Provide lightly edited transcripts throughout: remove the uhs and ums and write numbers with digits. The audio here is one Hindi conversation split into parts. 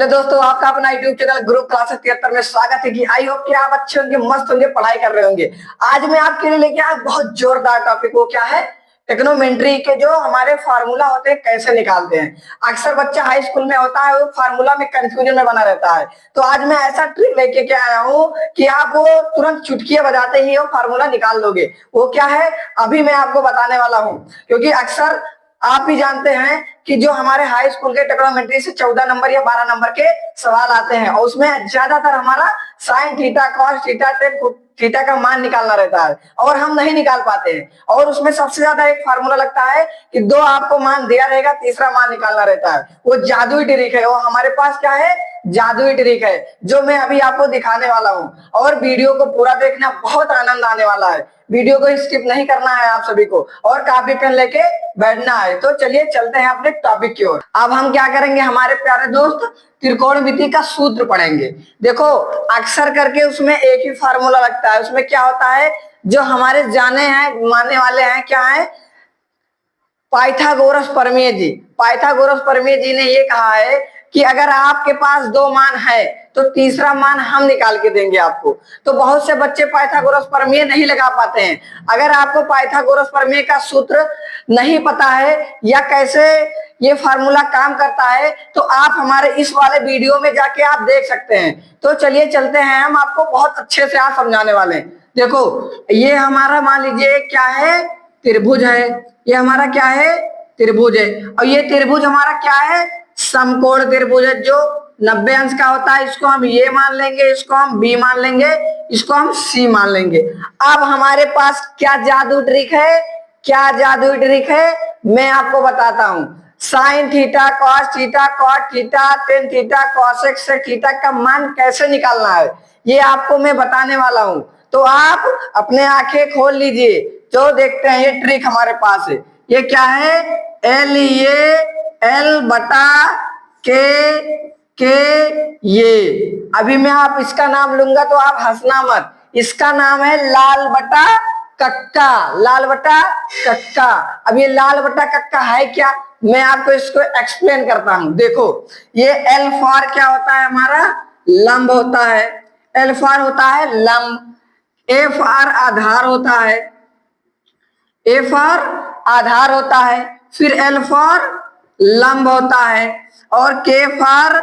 तो दोस्तों आपका अपना यूट्यूब चैनल ग्रुप क्लास 73 में स्वागत है कि आई होप कि आप अच्छे होंगे, मस्त होंगे, पढ़ाई कर रहे होंगे। आज मैं आपके लिए लेके आया बहुत जोरदार टॉपिक। वो क्या है? ट्रिग्नोमेट्री के जो हमारे फार्मूला होते हैं कैसे निकालते हैं। अक्सर बच्चा हाई स्कूल में होता है वो फार्मूला में कंफ्यूजन में बना रहता है। तो आज मैं ऐसा ट्रिक लेके के आया हूँ कि आप वो तुरंत चुटकियां बजाते ही वो फार्मूला निकाल लोगे। वो क्या है अभी मैं आपको बताने वाला हूँ, क्योंकि अक्सर आप भी जानते हैं कि जो हमारे हाई स्कूल के ट्रिग्नोमेट्री से 14 नंबर या 12 नंबर के सवाल आते हैं और उसमें ज्यादातर हमारा sign theta, cos theta, tan theta का मान निकालना रहता है और हम नहीं निकाल पाते हैं। और उसमें सबसे ज्यादा एक फार्मूला लगता है कि दो आपको मान दिया रहेगा, तीसरा मान निकालना रहता है। वो जादुई ट्रिक है, वो हमारे पास क्या है? जादुई ट्रिक है, जो मैं अभी आपको दिखाने वाला हूँ। और वीडियो को पूरा देखना, बहुत आनंद आने वाला है। वीडियो को स्किप नहीं करना है आप सभी को और कॉपी पेन लेके बैठना है। तो चलिए चलते हैं अपने टॉपिक की ओर। अब हम क्या करेंगे हमारे प्यारे दोस्त, त्रिकोणमिति का सूत्र पढ़ेंगे। देखो अक्सर करके उसमें एक ही फार्मूला लगता है। उसमें क्या होता है, जो हमारे जाने हैं मानने वाले हैं क्या है, पाइथागोरस प्रमेय जी। पाइथागोरस प्रमेय जी ने ये कहा है कि अगर आपके पास दो मान है तो तीसरा मान हम निकाल के देंगे आपको। तो बहुत से बच्चे पाइथागोरस प्रमेय नहीं लगा पाते हैं। अगर आपको पाइथागोरस प्रमेय का सूत्र नहीं पता है या कैसे ये फार्मूला काम करता है तो आप हमारे इस वाले वीडियो में जाके आप देख सकते हैं। तो चलिए चलते हैं, हम आपको बहुत अच्छे से आज समझाने वाले हैं। देखो ये हमारा मान लीजिए क्या है, त्रिभुज है। ये हमारा क्या है? त्रिभुज है। और ये त्रिभुज हमारा क्या है? समकोण त्रिभुज है, जो 90 अंश का होता है। इसको हम ये मान लेंगे, इसको हम बी मान लेंगे, इसको हम सी मान लेंगे। अब हमारे पास क्या जादू ट्रिक है? क्या जादू ट्रिक है मैं आपको बताता हूं। Sine theta, cos theta, cot theta, tan theta, cosec sec theta का मान कैसे निकालना है ये आपको मैं बताने वाला हूं। तो आप अपने आंखें खोल लीजिए, जो देखते हैं ये ट्रिक हमारे पास है। ये क्या है? एल ये एल बटा के ये। अभी मैं आप इसका नाम लूंगा तो आप हंसना मत। इसका नाम है लाल बटा कक्का। लाल बटा कक्का। अब ये लाल बटा कक्का है क्या, मैं आपको इसको एक्सप्लेन करता हूं। देखो ये एल फॉर क्या होता है हमारा? लंब होता है। एल फॉर होता है लंब। ए फॉर आधार होता है। ए फॉर आधार होता है। फिर एल फॉर लंब होता है और के फॉर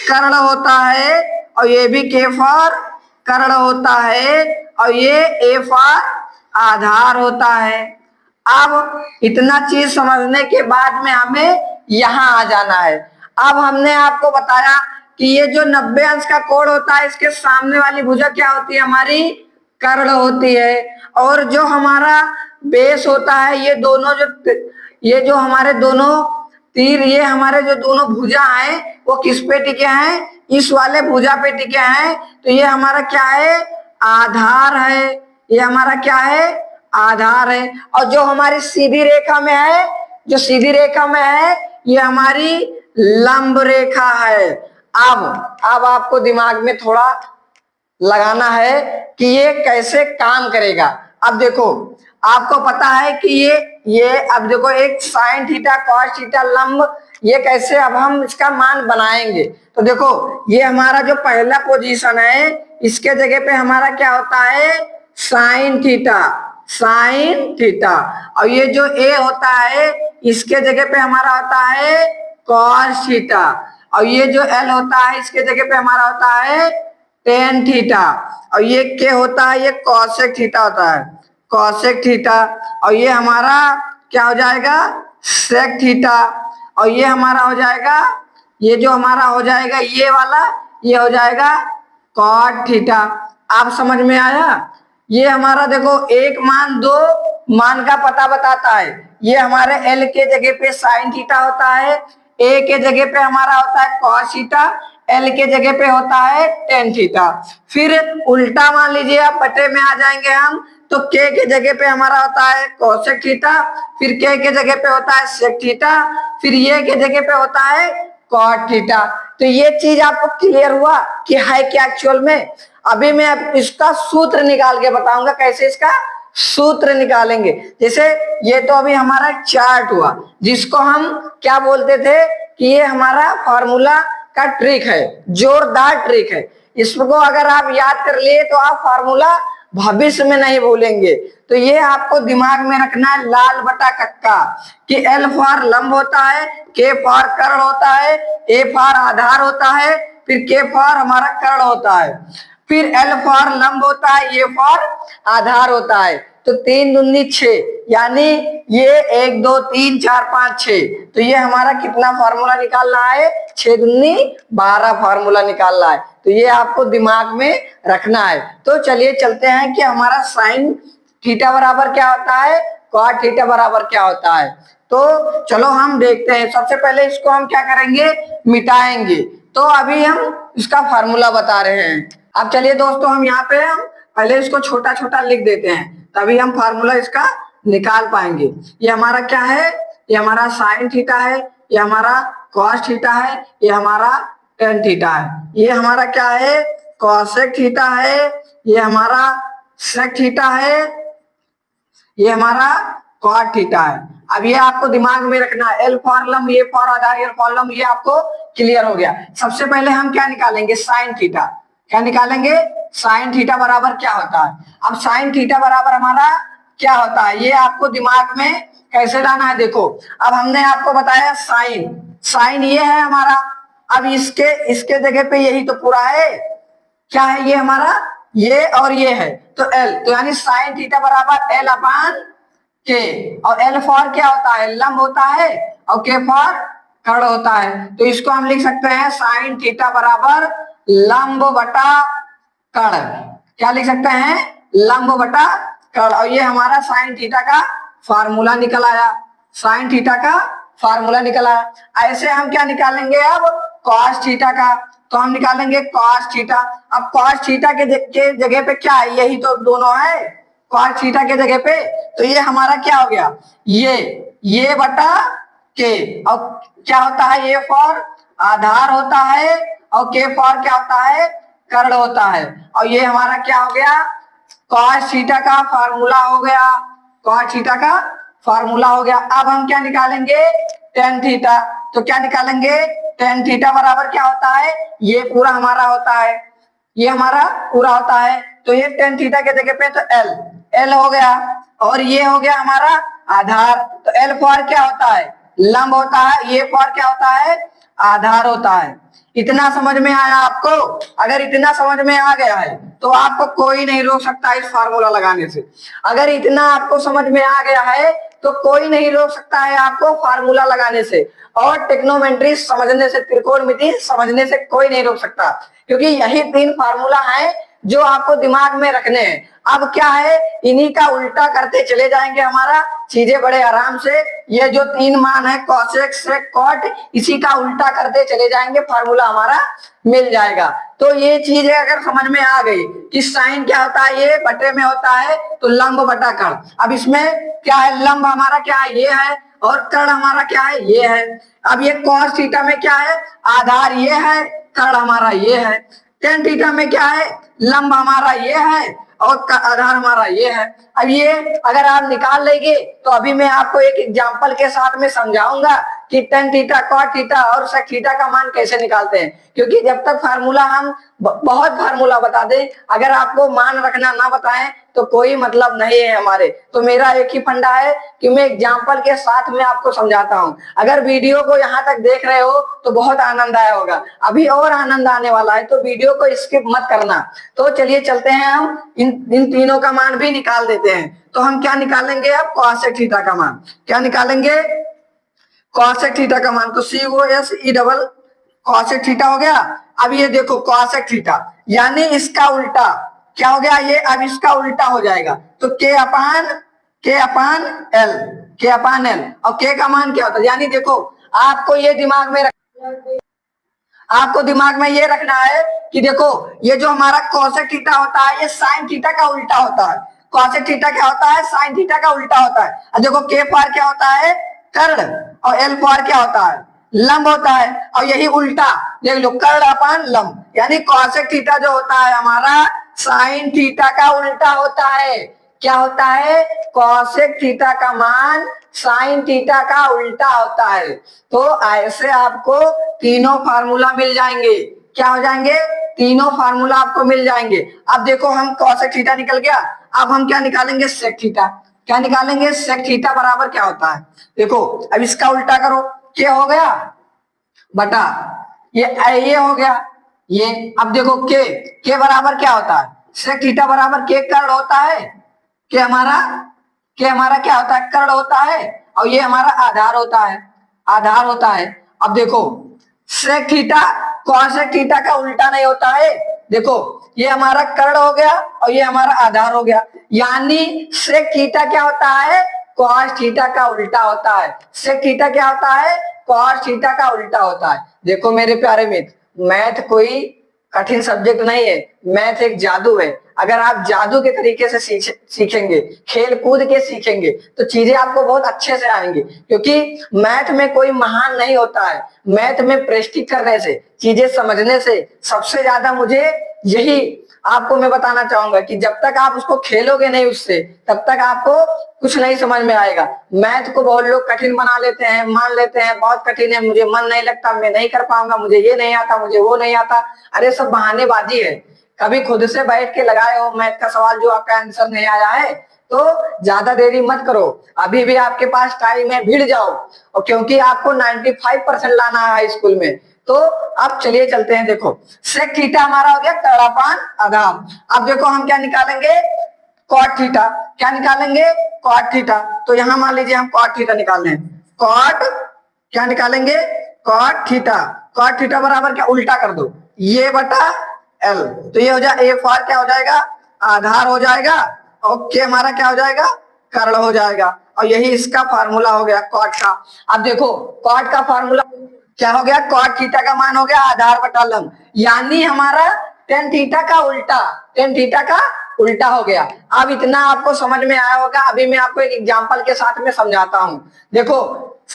कर्ण होता है और ये भी के फॉर कर्ण होता है और ये ए फॉर आधार होता है। अब इतना चीज समझने के बाद में हमें यहां आ जाना है। अब हमने आपको बताया कि ये जो 90 अंश का कोण होता है इसके सामने वाली भुजा क्या होती है? हमारी कर्ण होती है। और जो हमारा बेस होता है, ये जो हमारे दोनों तीर, ये हमारे जो दोनों भुजा हैं वो किस पे टिके हैं? इस वाले भुजा पे टिके हैं। तो ये हमारा क्या है? आधार है। ये हमारा क्या है? आधार है। और जो हमारी सीधी रेखा में है, जो सीधी रेखा में है ये हमारी लंब रेखा है। अब आपको दिमाग में थोड़ा लगाना है कि ये कैसे काम करेगा। अब देखो आपको पता है कि ये अब देखो एक साइन थीटा, कॉस थीटा, लंब, ये कैसे अब हम इसका मान बनाएंगे। तो देखो ये हमारा जो पहला पोजीशन है इसके जगह पे हमारा क्या होता है? Sine theta. Sine theta. और ये जो ए होता है इसके जगह पे हमारा होता है कॉस थीटा। और ये जो एल होता है इसके जगह पे हमारा होता है टेन थीटा। और ये के होता है, ये कॉसेक थीटा होता है, कॉसेक थीटा। और ये हमारा क्या हो जाएगा? Sec theta. और ये हमारा हो जाएगा, ये जो हमारा हो जाएगा ये वाला, ये हो जाएगा कॉट थीटा। आप समझ में आया? ये हमारा देखो एक मान दो मान का पता बताता है। ये हमारे एल के जगह पे साइन थीटा होता है, ए के जगह पे हमारा होता है कॉस थीटा, एल के जगह पे होता है टेन थीटा। फिर उल्टा मान लीजिए आप बटे में आ जाएंगे हम, तो के जगह पे हमारा होता है कोसेक थीटा, फिर के जगह पे होता है सेक थीटा, फिर ये के जगह पे होता है कॉट थीटा। तो ये चीज आपको क्लियर हुआ कि है क्या एक्चुअल में। अभी मैं इसका सूत्र निकाल के बताऊंगा कैसे इसका सूत्र निकालेंगे। जैसे ये तो अभी हमारा चार्ट हुआ जिसको हम क्या बोलते थे कि ये हमारा फॉर्मूला का ट्रिक है, जोरदार ट्रिक है। इसको अगर आप याद कर लिए तो आप फार्मूला भविष्य में नहीं भूलेंगे। तो ये आपको दिमाग में रखना है, लाल बटा कक्का, कि एल फॉर लंब होता है, के फॉर कर्ण होता है, ए फॉर आधार होता है, फिर के फॉर हमारा कर्ण होता है, फिर एल फॉर लंब होता है, ए फॉर आधार होता है। तो 3 दूनी 6, यानी ये 1 2 3 4 5 6। तो ये हमारा कितना फार्मूला निकालना है, 6 दूनी 12 फार्मूला निकालना है। तो ये आपको दिमाग में रखना है। तो चलिए चलते हैं कि हमारा साइन थीटा बराबर क्या होता है, कॉट थीटा बराबर क्या होता है। तो चलो हम देखते हैं। सबसे पहले इसको हम क्या करेंगे, मिटाएंगे। तो अभी हम इसका फार्मूला बता रहे हैं। अब चलिए दोस्तों, हम यहाँ पे हम पहले इसको छोटा छोटा लिख देते हैं, तभी हम फार्मूला इसका निकाल पाएंगे। ये हमारा क्या है, ये हमारा साइन थीटा है, ये हमारा कॉस थीटा है, ये हमारा टेन थीटा है, ये हमारा क्या है, कॉसेक थीटा है, ये हमारा सेक थीटा है, ये हमारा कॉट थीटा है। अब ये आपको दिमाग में रखना है, एल फॉर लंब, ये फॉर आधार, ये फॉर लंब, ये आपको क्लियर हो गया। सबसे पहले हम क्या निकालेंगे, साइन थीटा। क्या निकालेंगे, साइन थीटा बराबर क्या होता है। अब साइन थीटा बराबर हमारा क्या होता है, ये आपको दिमाग में कैसे लाना है। देखो, अब हमने आपको बताया साइन, साइन ये है हमारा। अब इसके जगह पे यही तो पूरा है, क्या है ये हमारा, ये और ये है, तो एल, तो यानी साइन थीटा बराबर एल अपान के। और एल फॉर क्या होता है, लंब होता है, और के फॉर कर्ण होता है। तो इसको हम लिख सकते हैं साइन थीटा बराबर लंब बटा कर्ण। क्या लिख सकते हैं, लंब बटा कर्ण। और ये हमारा साइन थीटा का फार्मूला निकल आया, साइन थीटा का फार्मूला निकल आया। ऐसे हम क्या निकालेंगे अब, कॉस थीटा का। तो हम निकालेंगे कॉस थीटा। अब कॉस थीटा के जगह पे क्या है, यही तो दोनों है, कॉस थीटा के जगह पे। तो ये हमारा क्या हो गया, ये बटा के। और क्या होता है, ये फॉर आधार होता है, और के फॉर क्या होता है, कर्ण होता है। और ये हमारा क्या हो गया, कॉस थीटा का फार्मूला हो गया, कॉस थीटा का फार्मूला हो गया। अब हम क्या निकालेंगे, टेन थीटा। तो क्या निकालेंगे, टेन थीटा बराबर क्या होता है, ये पूरा हमारा होता है, ये हमारा पूरा होता है। तो ये टेन थीटा के जगह पे तो एल हो गया, और ये हो गया हमारा आधार। तो एल फॉर क्या होता है, लंब होता है, ये फॉर क्या होता है, आधार होता है। इतना समझ में आया आपको। अगर इतना समझ में आ गया है तो आपको कोई नहीं रोक सकता इस फार्मूला लगाने से। अगर इतना आपको समझ में आ गया है तो कोई नहीं रोक सकता है आपको फार्मूला लगाने से, और टेक्नोमेट्री समझने से, त्रिकोणमिति समझने से कोई नहीं रोक सकता, क्योंकि यही 3 फार्मूला हैं जो आपको दिमाग में रखने हैं। अब क्या है, इन्हीं का उल्टा करते चले जाएंगे, हमारा चीजें बड़े आराम से। ये जो 3 मान है, कॉसेक सेक कॉट, इसी का उल्टा करते चले जाएंगे, फार्मूला हमारा मिल जाएगा। तो ये चीजें अगर समझ में आ गई कि साइन क्या होता है, ये बटे में होता है, तो लंब बटा कर्ण। अब इसमें क्या है, लंब हमारा क्या है, ये है, और कर्ण हमारा क्या है, ये है। अब ये कॉस थीटा में क्या है, आधार ये है, कर्ण हमारा ये है। टेन थीटा में क्या है, लंब हमारा ये है, और आधार हमारा ये है। अब ये अगर आप निकाल लेंगे तो अभी मैं आपको एक एग्जांपल के साथ में समझाऊंगा कि टेन थीटा, कॉट थीटा और सेक थीटा का मान कैसे निकालते हैं। क्योंकि जब तक फार्मूला हम बहुत फार्मूला बता दें, अगर आपको मान रखना ना बताएं तो कोई मतलब नहीं है हमारे। तो मेरा एक ही फंडा है कि मैं एग्जांपल के साथ में आपको समझाता हूं। अगर वीडियो को यहाँ तक देख रहे हो तो बहुत आनंद आया होगा, अभी और आनंद आने वाला है, तो वीडियो को स्किप मत करना। तो चलिए चलते हैं, हम इन तीनों का मान भी निकाल देते हैं। तो हम क्या निकालेंगे, अब कॉसेक थीटा का मान। क्या निकालेंगे, कॉसेक थीटा का मान। तो COSE कॉसेक थीटा हो गया। अब ये देखो कॉसेक थीटा, यानी इसका उल्टा क्या हो गया, ये अब इसका उल्टा हो जाएगा। तो के अपान एल, के अपान एल, और के का मान क्या होता है, यानी देखो आपको ये दिमाग में आपको दिमाग में ये रखना है कि देखो ये जो हमारा कॉसेक थीटा होता है, ये साइन थीटा का उल्टा होता है। कॉसेक थीटा क्या होता है, साइन थीटा का उल्टा होता है। और देखो के फॉर क्या होता है, कर्ण, और एल फॉर क्या होता है, लंब होता है। और यही उल्टा देख लो, कर्ण अपान लंब, यानी कॉसेक थीटा जो होता है हमारा साइन थीटा का उल्टा होता है। क्या होता है, कॉसेक थीटा का मान साइन थीटा का उल्टा होता है। तो ऐसे आपको तीनों फार्मूला मिल जाएंगे। क्या हो जाएंगे, तीनों फार्मूला आपको मिल जाएंगे। अब देखो हम कॉसेक थीटा निकल गया, अब हम क्या निकालेंगे, सेक थीटा। क्या निकालेंगे, सेक थीटा बराबर क्या होता है, देखो अब इसका उल्टा करो, क्या हो गया बटा ये हो गया ये। अब देखो के बराबर क्या होता है, सेक थीटा बराबर के कर्ण होता है। के हमारा क्या होता है, कर्ण होता है, और ये हमारा आधार होता है, आधार होता है। अब देखो सेक थीटा कॉसेक थीटा का उल्टा नहीं होता है। देखो ये हमारा कर्ण हो गया और ये हमारा आधार हो गया, यानी सेक थीटा क्या होता है, कॉस थीटा का उल्टा होता है। सेक थीटा क्या होता है, कॉस थीटा का उल्टा होता है। देखो मेरे प्यारे मित्र, मैथ कोई कठिन सब्जेक्ट नहीं है, मैथ एक जादू है। अगर आप जादू के तरीके से सीखेंगे, खेल कूद के सीखेंगे, तो चीजें आपको बहुत अच्छे से आएंगी। क्योंकि मैथ में कोई महान नहीं होता है, मैथ में प्रैक्टिस करने से, चीजें समझने से सबसे ज्यादा मुझे यही आपको मैं बताना चाहूंगा कि जब तक आप उसको खेलोगे नहीं उससे, तब तक आपको कुछ नहीं समझ में आएगा। मैथ को बहुत लोग कठिन बना लेते हैं, मान लेते हैं बहुत कठिन है, मुझे मन नहीं लगता, मैं नहीं कर पाऊंगा, मुझे ये नहीं आता, मुझे वो नहीं आता। अरे सब बहानेबाजी है। कभी खुद से बैठ के लगाए हो मैथ का सवाल जो आपका आंसर नहीं आया है, तो ज्यादा देरी मत करो, अभी भी आपके पास टाइम है, भिड़ जाओ। और क्योंकि आपको 95% लाना है स्कूल में, तो अब चलिए चलते हैं। देखो सेक थीटा हमारा हो गया कड़ापान आधार। अब देखो हम क्या निकालेंगे, कॉट थीटा। क्या निकालेंगे, कॉट थीटा। तो यहां मान लीजिए हम कॉट थीटा निकाल रहे हैं, कॉट क्या निकालेंगे, कॉट थीटा। कॉट थीटा बराबर क्या, उल्टा कर दो, ये बटा एल। तो ये हो जाए, ए फॉर क्या हो जाएगा, आधार हो जाएगा, और के हमारा क्या हो जाएगा, कर्ण हो जाएगा। और यही इसका फार्मूला हो गया कॉट का। अब देखो कॉट का फार्मूला क्या हो गया, कॉट थीटा का मान हो गया आधार बटा लंब, यानी हमारा टेन थीटा का उल्टा, टेन थीटा का उल्टा हो गया। अब इतना आपको समझ में आया होगा। अभी मैं आपको एक एग्जांपल के साथ में समझाता हूं। देखो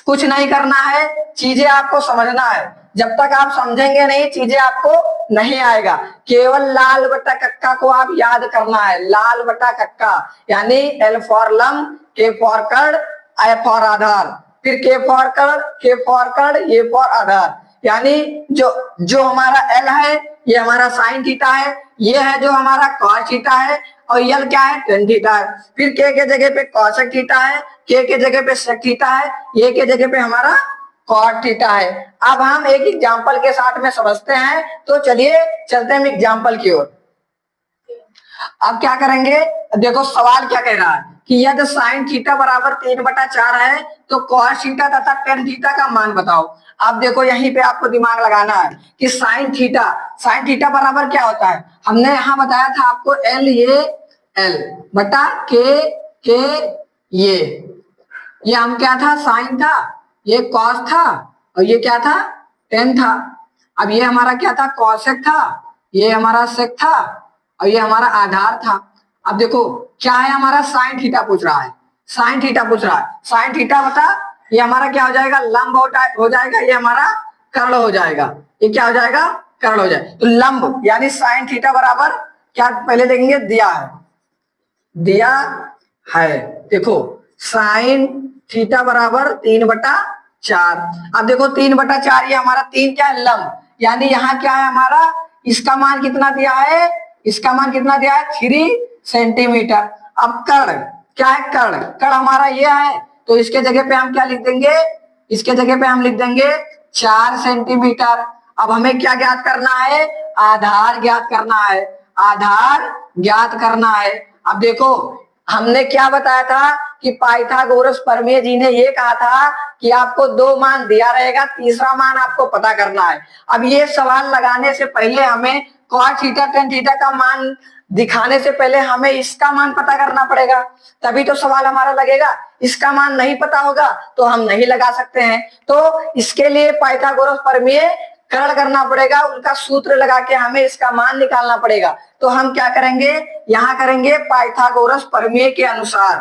कुछ नहीं करना है, चीजें आपको समझना है। जब तक आप समझेंगे नहीं, चीजें आपको नहीं आएगा। केवल लाल बटा कक्का को आप याद करना है, लाल बटा कक्का, यानी एल फॉर लंब, के फॉर कर्ण, आई फॉर आधार, फिर के फॉर कर्ण, के फॉर कर्ण, ये फॉर आधार। यानी जो जो हमारा एल है ये हमारा साइन थीटा है, ये है जो हमारा कॉस थीटा है, और यल क्या है, टेन थीटा है। फिर के जगह पे कॉसेक थीटा है, के जगह पे सेक थीटा है, ये के जगह पे हमारा कॉट थीटा है। अब हम एक एग्जांपल के साथ में समझते हैं, तो चलिए चलते हैं एग्जांपल की ओर। अब क्या करेंगे, देखो सवाल क्या कह रहा है कि यदि साइन थीटा बराबर 3/4 है तो कॉस थीटा तथा टेन थीटा का मान बताओ। अब देखो यहीं पे आपको दिमाग लगाना है कि साइन थीटा बराबर क्या होता है। हमने यहाँ बताया था आपको एल, ये एल बटा के ये हम क्या था, साइन था, ये कॉस था, और ये क्या था, टेन था। अब ये हमारा क्या था, कॉसेक था, ये हमारा सेक था, और ये हमारा आधार था। अब देखो क्या है, हमारा साइन थीटा पूछ रहा है, साइन थीटा पूछ रहा है। साइन थीटा बता ये हमारा क्या हो जाएगा, लंब हो जाएगा, ये हमारा कर्ण हो जाएगा, ये क्या हो जाएगा, कर्ण हो जाएगा। तो लंब यानी साइन थीटा बराबर क्या, पहले देखेंगे दिया है। देखो साइन थीटा बराबर 3/4। अब देखो 3/4, ये हमारा 3 क्या है, लंब, यानी यहाँ क्या है हमारा, इसका मान कितना दिया है, इसका मान कितना दिया है, 3 सेंटीमीटर। अब कर्ण क्या है, कर्ण हमारा ये है, तो इसके जगह पे हम क्या लिख देंगे, इसके जगह पे हम लिख देंगे 4 सेंटीमीटर। अब हमें क्या ज्ञात करना है, आधार ज्ञात करना है, आधार ज्ञात करना है। अब देखो हमने क्या बताया था कि पाइथागोरस प्रमेय जी ने ये कहा था कि आपको 2 मान दिया रहेगा, तीसरा मान आपको पता करना है। अब ये सवाल लगाने से पहले हमें कॉस थीटा टेन थीटा का मान दिखाने से पहले हमें इसका मान पता करना पड़ेगा, तभी तो सवाल हमारा लगेगा। इसका मान नहीं पता होगा तो हम नहीं लगा सकते हैं। तो इसके लिए पाइथागोरस प्रमेय कर्ण करना पड़ेगा, उनका सूत्र लगा के हमें इसका मान निकालना पड़ेगा। तो हम क्या करेंगे, यहां करेंगे पाइथागोरस प्रमेय के अनुसार,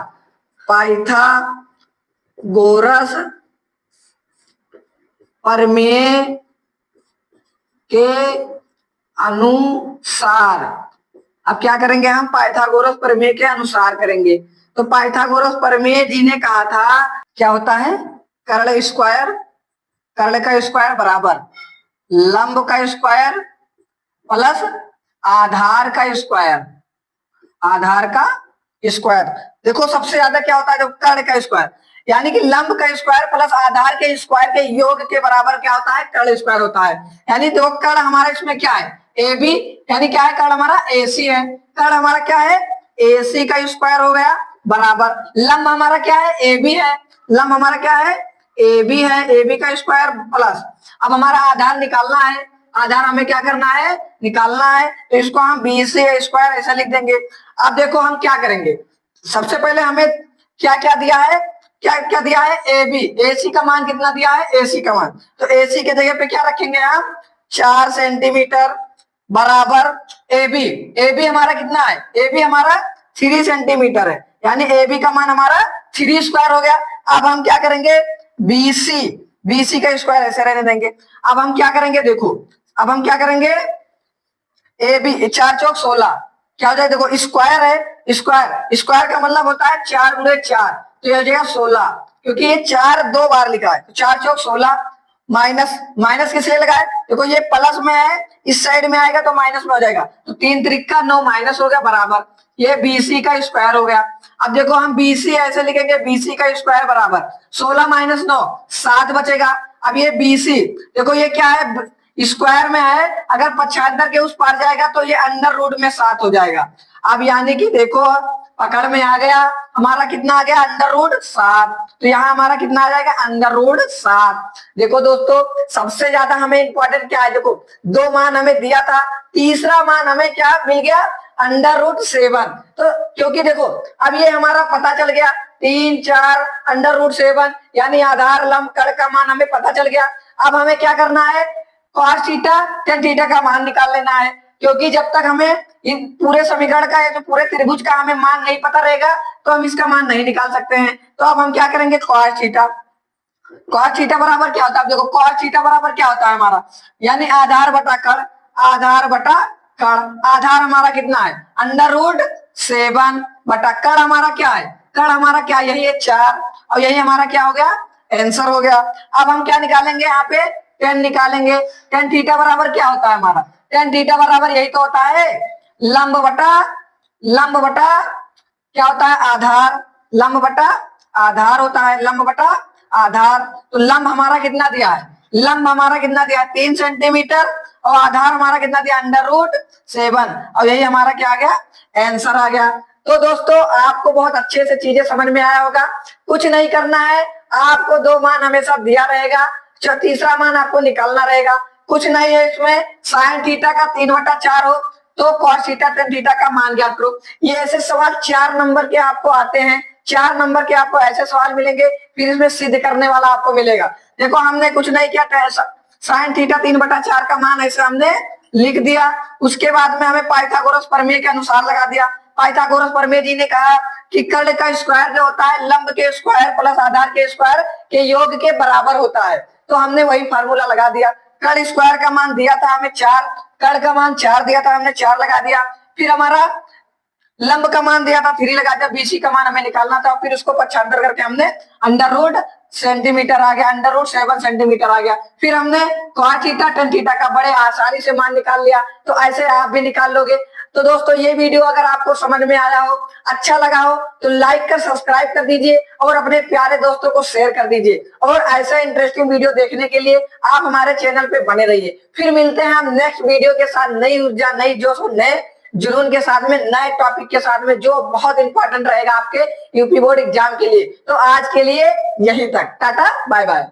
पाइथागोरस प्रमेय के अनुसार अब क्या करेंगे हम, पाइथागोरस प्रमेय के अनुसार करेंगे। तो पाइथागोरस प्रमेय जी ने कहा था क्या होता है, कर्ण स्क्वायर, कर्ण का स्क्वायर बराबर लंब का स्क्वायर प्लस आधार का स्क्वायर, आधार का स्क्वायर। देखो सबसे ज्यादा क्या होता है, जब कर्ण का स्क्वायर, यानी कि लंब का स्क्वायर प्लस आधार के स्क्वायर के योग के बराबर क्या होता है, कर्ण स्क्वायर होता है। यानी दो कर्ण हमारा इसमें क्या है, ए बी, यानी क्या है, कर्ण हमारा ए सी है, कर्ण हमारा क्या है, ए सी का स्क्वायर हो गया बराबर लंब हमारा क्या है, ए बी है, लंब हमारा क्या है, ए बी है, ए बी का स्क्वायर प्लस, अब हमारा आधार निकालना है, आधार हमें क्या करना है, निकालना है, तो इसको हम बी सी स्क्वायर ऐसा लिख देंगे। अब देखो हम क्या करेंगे, सबसे पहले हमें क्या क्या दिया है, क्या क्या दिया है, ए बी, ए सी का मान कितना दिया है, ए सी का मान, तो ए सी के जगह पे क्या रखेंगे हम, 4 सेंटीमीटर बराबर ए बी, ए बी हमारा कितना है, ए बी हमारा 3 सेंटीमीटर है, यानी ए बी का मान हमारा 3 स्क्वायर हो गया। अब हम क्या करेंगे, बी सी, बी सी का स्क्वायर ऐसे रहने देंगे। अब हम क्या करेंगे, देखो अब हम क्या करेंगे, ए बी 4 चौक 16 क्या हो जाए, देखो स्क्वायर है, स्क्वायर, स्क्वायर का मतलब होता है 4 गुणे 4, तो ये हो जाएगा 16, क्योंकि ये 4 2 बार लिखा है, तो 4 चौक 16 माइनस, माइनस किस लिए लगाए, देखो ये प्लस में है, इस साइड में आएगा तो माइनस में हो जाएगा, तो 3 त्रिका 9 माइनस हो गया बराबर, ये बीसी का स्क्वायर हो गया। अब देखो हम बीसी ऐसे लिखेंगे, बीसी का स्क्वायर बराबर 16 माइनस 9 7 बचेगा। अब ये बीसी देखो ये क्या है, स्क्वायर में है, अगर 75 के उस पार जाएगा तो ये अंडर रूट में 7 हो जाएगा। अब यानी कि देखो पकड़ में आ गया, हमारा कितना आ गया, अंडर रूट 7, तो यहाँ हमारा कितना आ जाएगा, अंडर रूट 7। देखो दोस्तों सबसे ज्यादा हमें इंपॉर्टेंट क्या है, देखो 2 मान हमें दिया था, तीसरा मान हमें क्या मिल गया, अंडर रूट 7। तो क्योंकि देखो अब ये हमारा पता चल गया 3 4 अंडर रूट 7, यानी आधार लंब कर्ण का मान हमें पता चल गया। अब हमें क्या करना है, cos थीटा tan थीटा का मान निकाल लेना है, क्योंकि जब तक हमें इन पूरे समीकरण का या जो पूरे त्रिभुज का हमें मान नहीं पता रहेगा तो हम इसका मान नहीं निकाल सकते हैं। तो अब हम क्या करेंगे, cos थीटा, cos थीटा बराबर क्या होता है, देखो cos थीटा बराबर क्या होता है हमारा, यानी आधार बटा कर्ण, आधार बटा कर्ण, आधार हमारा कितना है, अंडर रूट 7 बटा कर्ण हमारा क्या है, कर्ण हमारा क्या, यही है 4, और यही हमारा क्या हो गया, आंसर हो गया। अब हम क्या निकालेंगे, यहाँ पे tan निकालेंगे, tan थीटा बराबर क्या होता है हमारा, tan थीटा बराबर यही तो होता है लंब बटा क्या होता है, आधार, लंब बटा आधार होता है, लंब बटा आधार। तो लंब हमारा कितना दिया है, लंब हमारा कितना दिया है 3 सेंटीमीटर, और आधार हमारा कितना दिया, अंडर रूट 7, और यही हमारा क्या आ गया, आंसर आ गया। तो दोस्तों आपको बहुत अच्छे से चीजें समझ में आया होगा, कुछ नहीं करना है, आपको 2 मान हमेशा दिया रहेगा, तीसरा मान आपको निकालना रहेगा, कुछ नहीं है इसमें, साइन थीटा का 3/4 हो तो cos थीटा tan थीटा का मान ज्ञात करो। ये ऐसे सवाल 4 नंबर के आपको आते हैं, 4 नंबर के आपको ऐसे सवाल मिलेंगे, फिर इसमें सिद्ध करने वाला आपको मिलेगा। देखो हमने कुछ नहीं किया, साइन थीटा 3/4 का मान ऐसे हमने लिख दिया, उसके बाद में हमें पाइथागोरस प्रमेय के अनुसार लगा दिया। पाइथागोरस प्रमेय जी ने कहा कि कर्ण का स्क्वायर जो होता है लंब के स्क्वायर प्लस आधार के स्क्वायर के योग के बराबर होता है, तो हमने वही फार्मूला लगा दिया। कर्ण स्क्वायर का मान दिया था हमें 4, कर्ण का मान 4 दिया था, हमने 4 लगा दिया, फिर हमारा लंब का मान दिया था 3 लगा दिया, बीसी का मान हमें निकालना था, फिर उसको 75 करके हमने अंडर रूट सेंटीमीटर आ गया, अंडर रूट 7 सेंटीमीटर आ गया, फिर हमने cos थीटा tan थीटा का बड़े आसानी से मान निकाल लिया। तो ऐसे आप भी निकाल लोगे। तो दोस्तों ये वीडियो अगर आपको समझ में आया हो, अच्छा लगा हो, तो लाइक कर सब्सक्राइब कर दीजिए और अपने प्यारे दोस्तों को शेयर कर दीजिए, और ऐसा इंटरेस्टिंग वीडियो देखने के लिए आप हमारे चैनल पे बने रहिए। फिर मिलते हैं हम नेक्स्ट वीडियो के साथ, नई ऊर्जा, नई जोश और नए जुनून के साथ में, नए टॉपिक के साथ में, जो बहुत इंपॉर्टेंट रहेगा आपके यूपी बोर्ड एग्जाम के लिए। तो आज के लिए यहीं तक, टाटा बाय बाय।